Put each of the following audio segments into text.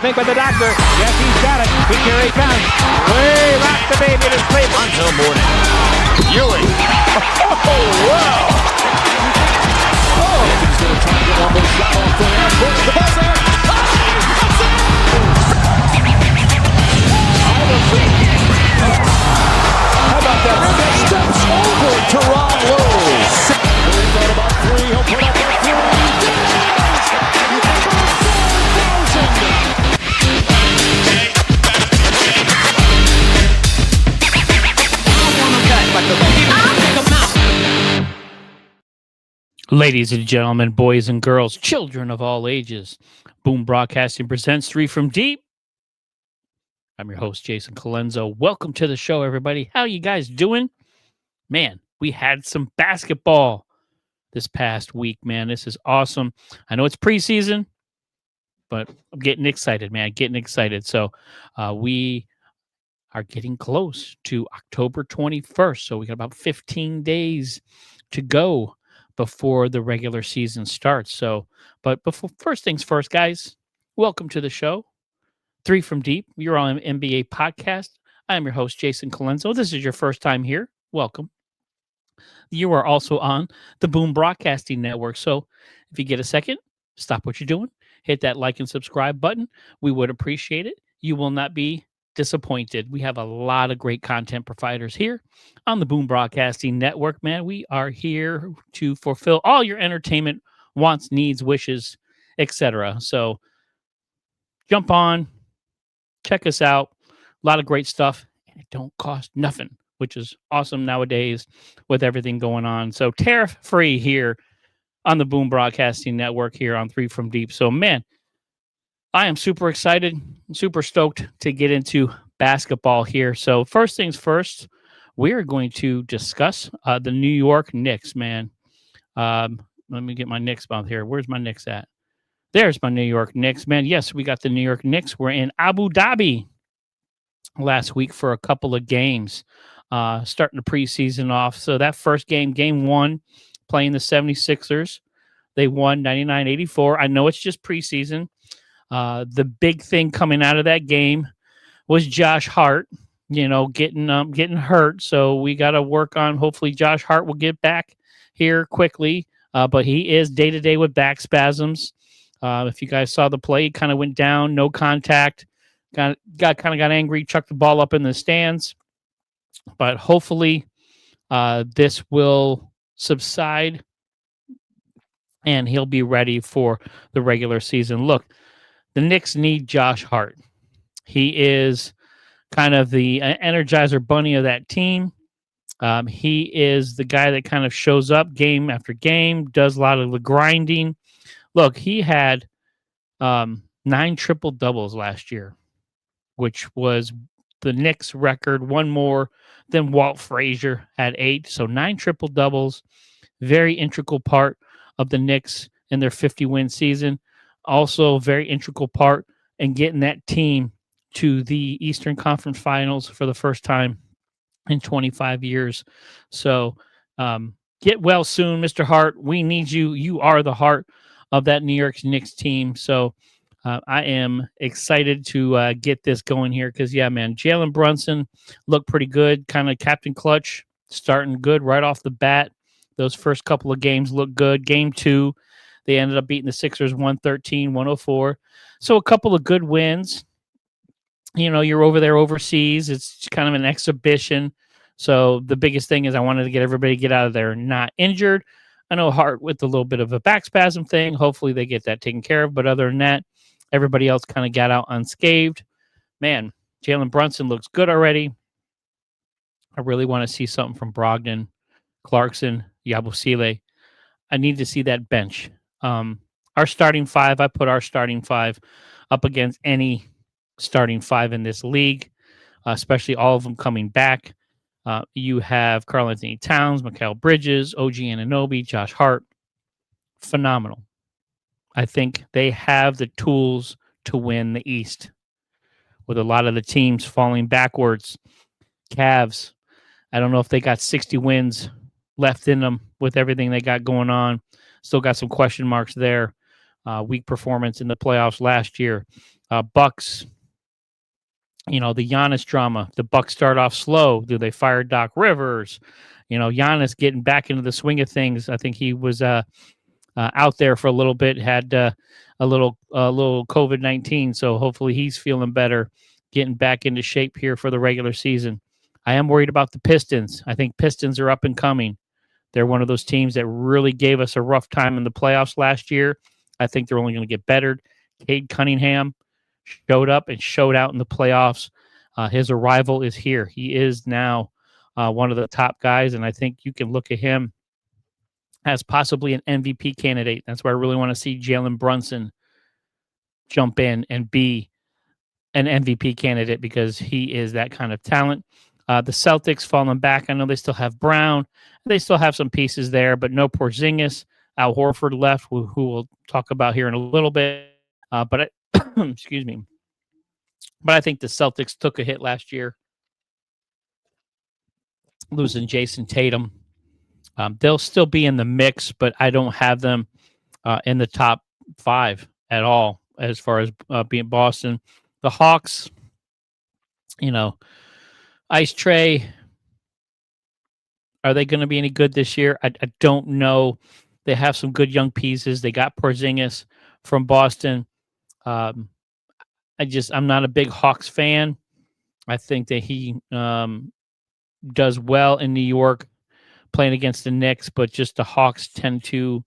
Pick by the doctor. Yes, he's got it. Here he comes. Way rock the baby to sleep. Until morning. Ewing. Oh, wow. Oh. He's going to try to get one more shot off the hand. Push the buzzer. How about that? That steps over Teron Lowe. He thought about three. He'll put up that three. Ladies and gentlemen, boys and girls, children of all ages, Boom Broadcasting presents Three from Deep. I'm your host, Jason Colenso. Welcome to the show, everybody. How you guys doing? Man, we had some basketball this past week, man. This is awesome. I know it's preseason, but I'm getting excited, man. Getting excited. So we are getting close to October 21st. So we got about 15 days to go before the regular season starts. So, but before first things first, guys, welcome to the show. Three from Deep, you're on NBA podcast. I'm your host, Jason Colenso. This is your first time here. Welcome. You are also on the Boom Broadcasting Network. So if you get a second, stop what you're doing, hit that like and subscribe button. We would appreciate it. You will not be disappointed. We have a lot of great content providers here on the Boom Broadcasting Network, man. We are here to fulfill all your entertainment wants, needs, wishes, etc. So jump on, check us out. A lot of great stuff, and it don't cost nothing, which is awesome nowadays with everything going on. So tariff-free here on the Boom Broadcasting Network here on Three from Deep. So, man, I am super excited, super stoked to get into basketball here. So first things first, we are going to discuss the New York Knicks, man. Let me get my Knicks mouth here. Where's my Knicks at? There's my New York Knicks, man. Yes, we got the New York Knicks. We're in Abu Dhabi last week for a couple of games, starting the preseason off. So that first game, game one, playing the 76ers. They won 99-84. I know it's just preseason. The big thing coming out of that game was Josh Hart, getting hurt. So we got to work on, hopefully Josh Hart will get back here quickly. But he is day-to-day with back spasms. If you guys saw the play, he kind of went down, no contact, got angry, chucked the ball up in the stands. But hopefully this will subside and he'll be ready for the regular season. Look, the Knicks need Josh Hart. He is kind of the energizer bunny of that team. He is the guy that kind of shows up game after game, does a lot of the grinding. Look, he had 9 triple doubles last year, which was the Knicks record, one more than Walt Frazier had 8. So 9 triple doubles, very integral part of the Knicks in their 50-win season. Also, very integral part in getting that team to the Eastern Conference Finals for the first time in 25 years. So get well soon, Mr. Hart. We need you. You are the heart of that New York Knicks team. So I am excited to get this going here because, yeah, man, Jalen Brunson looked pretty good, kind of Captain Clutch, starting good right off the bat. Those first couple of games looked good. Game 2, they ended up beating the Sixers 113-104. So a couple of good wins. You're over there overseas. It's kind of an exhibition. So the biggest thing is I wanted to get everybody to get out of there not injured. I know Hart with a little bit of a back spasm thing. Hopefully they get that taken care of. But other than that, everybody else kind of got out unscathed. Man, Jalen Brunson looks good already. I really want to see something from Brogdon, Clarkson, Yabusele. I need to see that bench. Our starting 5, I put our starting 5 up against any starting 5 in this league, especially all of them coming back. You have Karl-Anthony Towns, Mikal Bridges, OG Anunoby, Josh Hart. Phenomenal. I think they have the tools to win the East. With a lot of the teams falling backwards. Cavs, I don't know if they got 60 wins left in them with everything they got going on. Still got some question marks there. weak performance in the playoffs last year. Bucks, the Giannis drama. The Bucks start off slow. Do they fire Doc Rivers? Giannis getting back into the swing of things. I think he was out there for a little bit, had a little COVID-19, so hopefully he's feeling better, getting back into shape here for the regular season. I am worried about the Pistons. I think Pistons are up and coming. They're one of those teams that really gave us a rough time in the playoffs last year. I think they're only going to get better. Cade Cunningham showed up and showed out in the playoffs. His arrival is here. He is now one of the top guys, and I think you can look at him as possibly an MVP candidate. That's why I really want to see Jalen Brunson jump in and be an MVP candidate because he is that kind of talent. The Celtics falling back. I know they still have Brown. They still have some pieces there, but no Porzingis. Al Horford left, who we'll talk about here in a little bit. Excuse me. But I think the Celtics took a hit last year, losing Jason Tatum. They'll still be in the mix, but I don't have them in the top 5 at all as far as being Boston. The Hawks, Ice Tray, are they going to be any good this year? I don't know. They have some good young pieces. They got Porzingis from Boston. I'm not a big Hawks fan. I think that he does well in New York playing against the Knicks, but just the Hawks tend to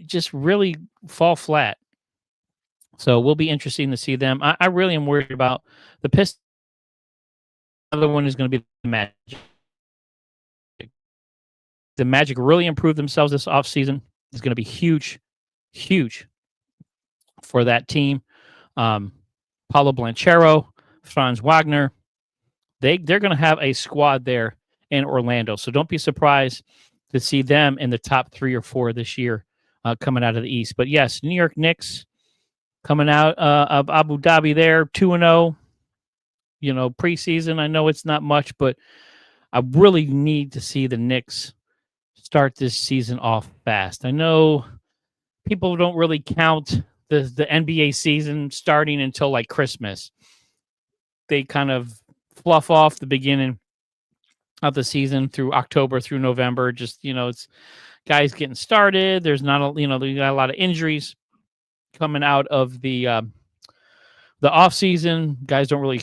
just really fall flat. So we'll be interesting to see them. I really am worried about the Pistons. Another one is going to be the Magic. The Magic really improved themselves this offseason. It's going to be huge, huge for that team. Paulo Banchero, Franz Wagner, they're going to have a squad there in Orlando. So don't be surprised to see them in the top 3 or 4 this year coming out of the East. But yes, New York Knicks coming out of Abu Dhabi there, 2-0. Preseason, I know it's not much, but I really need to see the Knicks start this season off fast. I know people don't really count the NBA season starting until like Christmas. They kind of fluff off the beginning of the season through October through November. Just, it's guys getting started. There's not they got a lot of injuries coming out of the off season. Guys don't really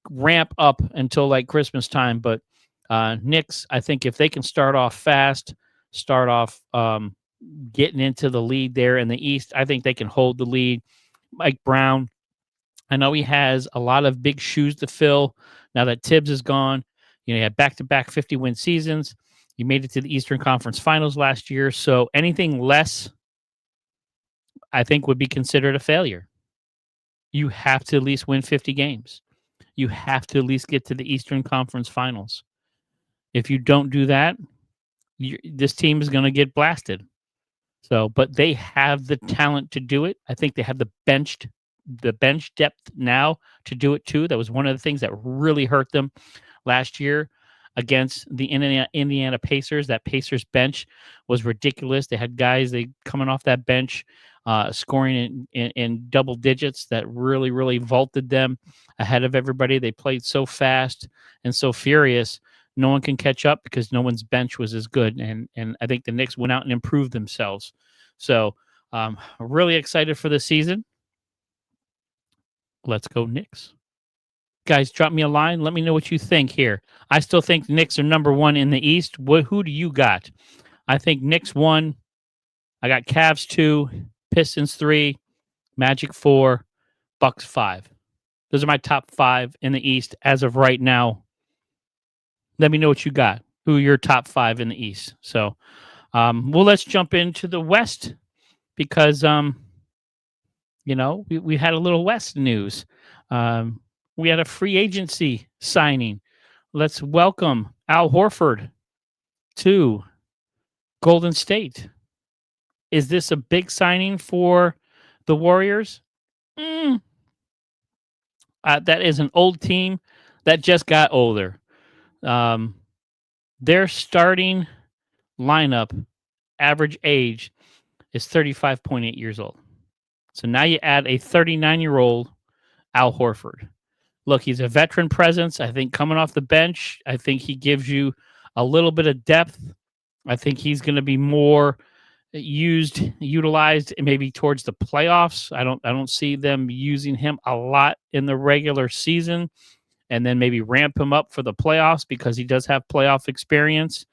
ramp up until like Christmas time, but Knicks, I think if they can start off fast, start off getting into the lead there in the East, I think they can hold the lead. Mike Brown, I know he has a lot of big shoes to fill now that Tibbs is gone. He had back-to-back 50-win seasons. He made it to the Eastern Conference Finals last year, so anything less, I think, would be considered a failure. You have to at least win 50 games. You have to at least get to the Eastern Conference Finals. If you don't do that, this team is going to get blasted. So, but they have the talent to do it. I think they have the bench depth now to do it too. That was one of the things that really hurt them last year against the Indiana Pacers. That Pacers bench was ridiculous. They had guys coming off that bench, scoring in double digits that really, really vaulted them ahead of everybody. They played so fast and so furious. No one can catch up because no one's bench was as good. And I think the Knicks went out and improved themselves. So really excited for the season. Let's go Knicks. Guys, drop me a line. Let me know what you think here. I still think the Knicks are number 1 in the East. Who do you got? I think Knicks 1. I got Cavs 2, Pistons 3, Magic 4, Bucks 5. Those are my top 5 in the East as of right now. Let me know what you got. Who are your top 5 in the East? So, let's jump into the West because, we had a little West news. We had a free agency signing. Let's welcome Al Horford to Golden State. Is this a big signing for the Warriors? That is an old team that just got older. Their starting lineup, average age, is 35.8 years old. So now you add a 39-year-old Al Horford. Look, he's a veteran presence. I think coming off the bench, I think he gives you a little bit of depth. I think he's going to be more utilized maybe towards the playoffs. I don't see them using him a lot in the regular season, and then maybe ramp him up for the playoffs because he does have playoff experience.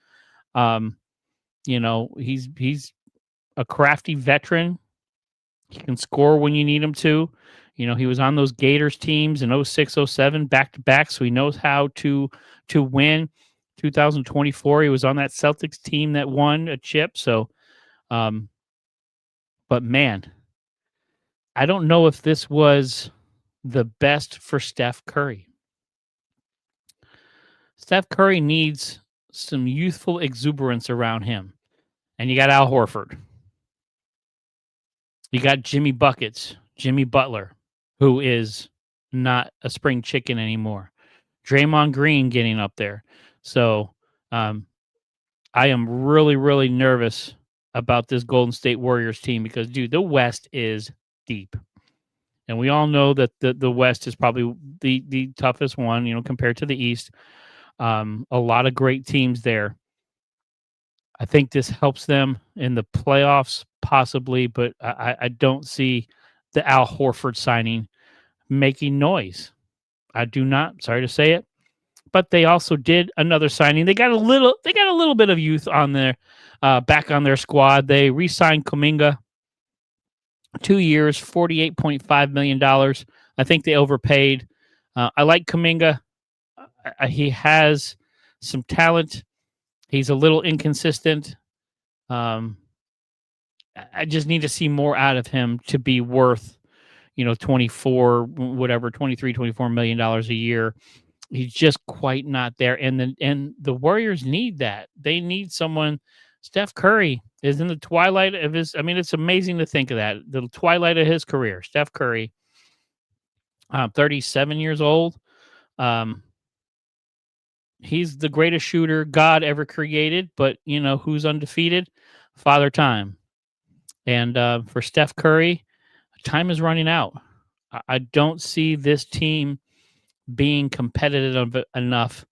He's a crafty veteran. He can score when you need him to. He was on those Gators teams in 06, 07, back to back, so he knows how to win. 2024, he was on that Celtics team that won a chip. So, but man, I don't know if this was the best for Steph Curry. Steph Curry needs some youthful exuberance around him. And you got Al Horford. You got Jimmy Butler, who is not a spring chicken anymore. Draymond Green getting up there. So I am really, really nervous about this Golden State Warriors team because, dude, the West is deep. And we all know that the West is probably the toughest one, compared to the East. A lot of great teams there. I think this helps them in the playoffs, possibly, but I don't see the Al Horford signing making noise. I do not. Sorry to say it, but they also did another signing. They got a little bit of youth on their back on their squad. They re-signed Kuminga, 2 years, $48.5 million. I think they overpaid. I like Kuminga. He has some talent. He's a little inconsistent. I just need to see more out of him to be worth, 24, whatever, 23, $24 million a year. He's just quite not there. And the Warriors need that. They need someone. Steph Curry is in the twilight of his. I mean, it's amazing to think of that. The twilight of his career. Steph Curry, 37 years old. He's the greatest shooter God ever created, but who's undefeated? Father Time. And for Steph Curry, time is running out. I don't see this team being competitive enough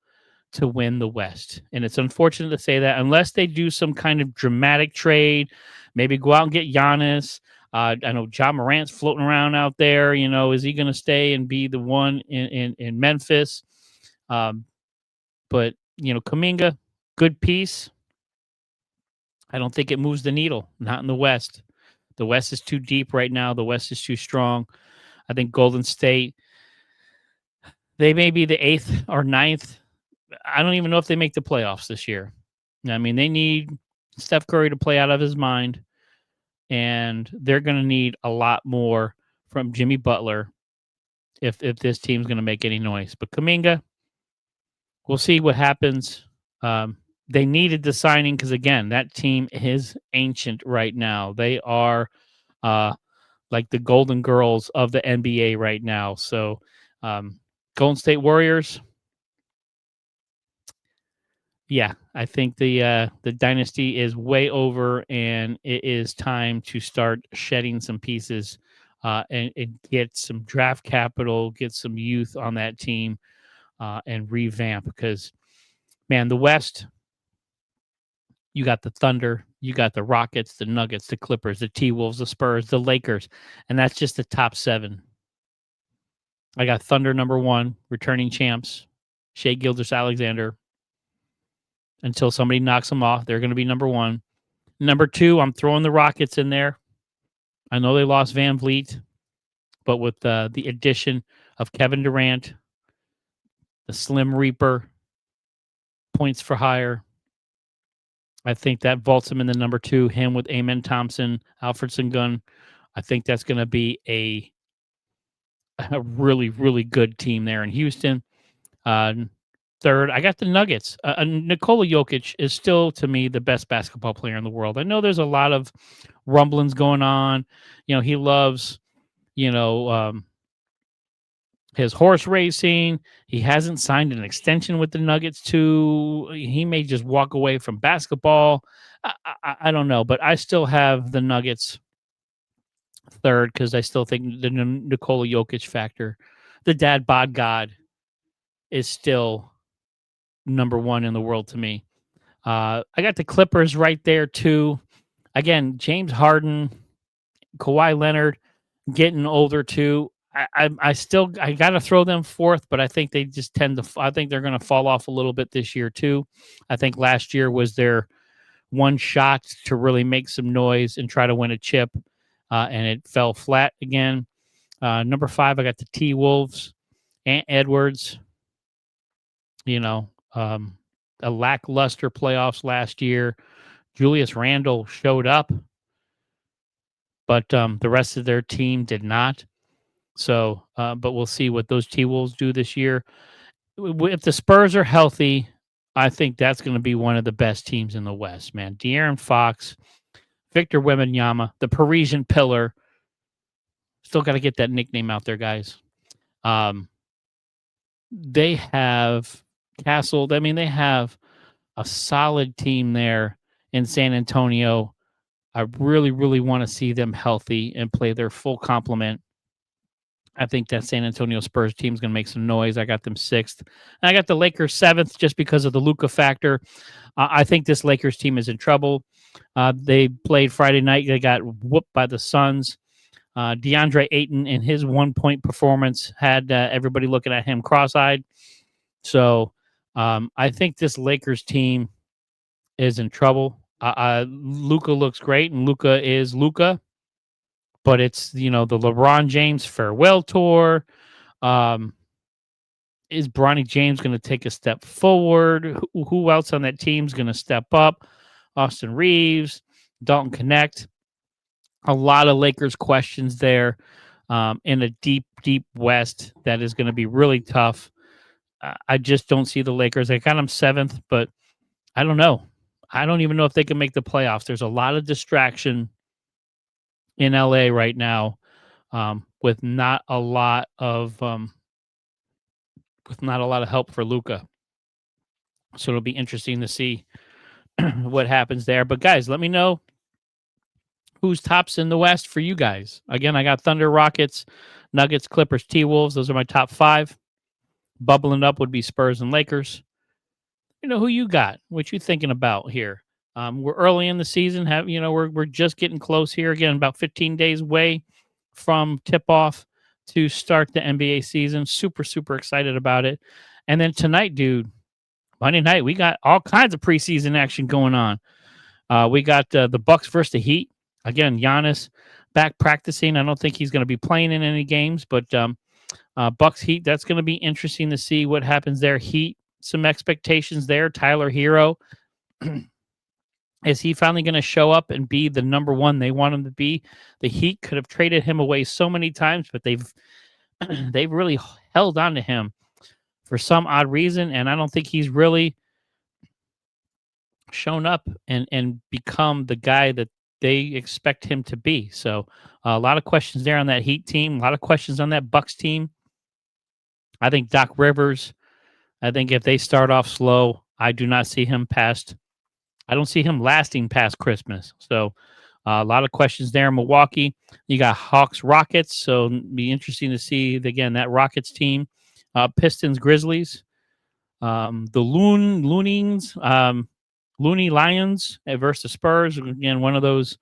to win the West. And it's unfortunate to say that unless they do some kind of dramatic trade, maybe go out and get Giannis. I know Ja Morant's floating around out there. Is he going to stay and be the one in Memphis? But, Kuminga, good piece. I don't think it moves the needle, not in the West. The West is too deep right now. The West is too strong. I think Golden State, they may be the 8th or 9th. I don't even know if they make the playoffs this year. I mean, they need Steph Curry to play out of his mind, and they're going to need a lot more from Jimmy Butler if this team's going to make any noise. But Kuminga, we'll see what happens. They needed the signing because, again, that team is ancient right now. They are like the Golden Girls of the NBA right now. So Golden State Warriors, yeah, I think the dynasty is way over, and it is time to start shedding some pieces and get some draft capital, get some youth on that team, and revamp because, man, the West, you got the Thunder, you got the Rockets, the Nuggets, the Clippers, the T-Wolves, the Spurs, the Lakers, and that's just the top 7. I got Thunder number 1, returning champs, Shai Gilgeous-Alexander. Until somebody knocks them off, they're going to be number 1. Number 2, I'm throwing the Rockets in there. I know they lost Van Vliet, but with the addition of Kevin Durant, the Slim Reaper, points for hire, I think that vaults him in the number 2. Him with Amen Thompson, Alfred Sengun. I think that's going to be a really, really good team there in Houston. Third, I got the Nuggets. Nikola Jokic is still, to me, the best basketball player in the world. I know there's a lot of rumblings going on. He loves, his horse racing. He hasn't signed an extension with the Nuggets too. He may just walk away from basketball. I don't know, but I still have the Nuggets third because I still think the Nikola Jokic factor, the dad bod god, is still number one in the world to me. I got the Clippers right there too. Again, James Harden, Kawhi Leonard, getting older too. I got to throw them fourth, but I think they just tend to. I think they're going to fall off a little bit this year too. I think last year was their one shot to really make some noise and try to win a chip, and it fell flat again. Number 5, I got the T Wolves, Ant Edwards. You know, a lackluster playoffs last year. Julius Randle showed up, but the rest of their team did not. So, but we'll see what those T-Wolves do this year. If the Spurs are healthy, I think that's going to be one of the best teams in the West, man. De'Aaron Fox, Victor Wembanyama, the Parisian Pillar. Still got to get that nickname out there, guys. They have castled. I mean, they have a solid team there in San Antonio. I really, really want to see them healthy and play their full complement. I think that San Antonio Spurs team is going to make some noise. I got them 6th. And I got the Lakers 7th just because of the Luka factor. I think this Lakers team is in trouble. They played Friday night. They got whooped by the Suns. DeAndre Ayton in his 1-point performance had everybody looking at him cross-eyed. So I think this Lakers team is in trouble. Luka looks great, and Luka is Luka. But it's, the LeBron James farewell tour. Is Bronny James going to take a step forward? Who else on that team is going to step up? Austin Reeves, Dalton Connect. A lot of Lakers questions there in a deep, deep West that is going to be really tough. I just don't see the Lakers. I got them 7th, but I don't know. I don't even know if they can make the playoffs. There's a lot of distraction in LA right now, with not a lot of help for Luka. So it'll be interesting to see what happens there. But guys, let me know who's tops in the West for you guys. Again, I got Thunder, Rockets, Nuggets, Clippers, T-Wolves. Those are my top 5. Bubbling up would be Spurs and Lakers. Who you got? What you thinking about here? We're early in the season. We're just getting close here. Again, about 15 days away from tip-off to start the NBA season. Super, super excited about it. And then tonight, dude, Monday night, we got all kinds of preseason action going on. We got the Bucks versus the Heat. Again, Giannis back practicing. I don't think he's going to be playing in any games, but Bucks Heat, that's going to be interesting to see what happens there. Heat, some expectations there. Tyler Hero. Is he finally going to show up and be the number one they want him to be? The Heat could have traded him away so many times, but they've really held on to him for some odd reason, and I don't think he's really shown up and become the guy that they expect him to be. So a lot of questions there on that Heat team, a lot of questions on that Bucks team. I think Doc Rivers, I think if they start off slow, I don't see him lasting past Christmas. So a lot of questions there in Milwaukee. You got Hawks, Rockets. So it'll be interesting to see, again, that Rockets team. Pistons, Grizzlies. The Loonings, Looney Lions versus Spurs. Again, one of those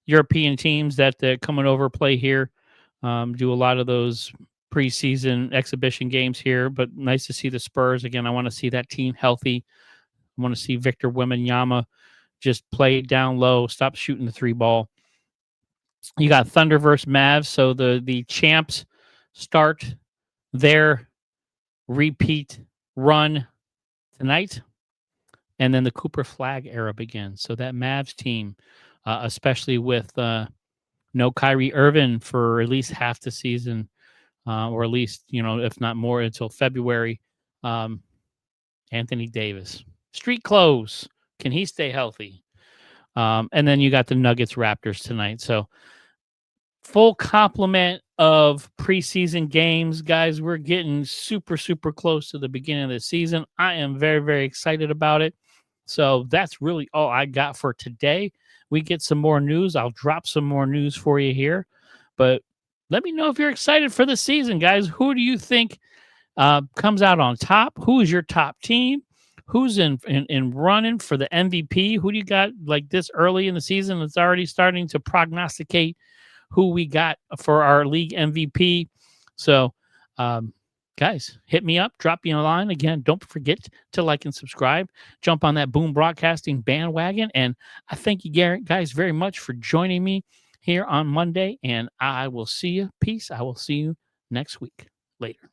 European teams that coming over play here. Do a lot of those preseason exhibition games here, but nice to see the Spurs. Again, I want to see that team healthy. I want to see Victor Wembanyama just play down low, stop shooting the 3 ball. You got Thunder versus Mavs. So the champs start their repeat run tonight, and then the Cooper Flag era begins. So that Mavs team, especially with no Kyrie Irving for at least half the season, or at least, if not more, until February. Anthony Davis, street clothes. Can he stay healthy? And then you got the Nuggets Raptors tonight. So full complement of preseason games, guys. We're getting super, super close to the beginning of the season. I am very, very excited about it. So that's really all I got for today. We get some more news. I'll drop some more news for you here. But let me know if you're excited for the season, guys. Who do you think comes out on top? Who is your top team? Who's in running for the MVP? Who do you got like this early in the season that's already starting to prognosticate who we got for our league MVP? So, guys, hit me up, drop me a line. Again, don't forget to like and subscribe. Jump on that Boom Broadcasting bandwagon. And I thank you, guys, very much for joining me here on Monday. And I will see you. Peace. I will see you next week. Later.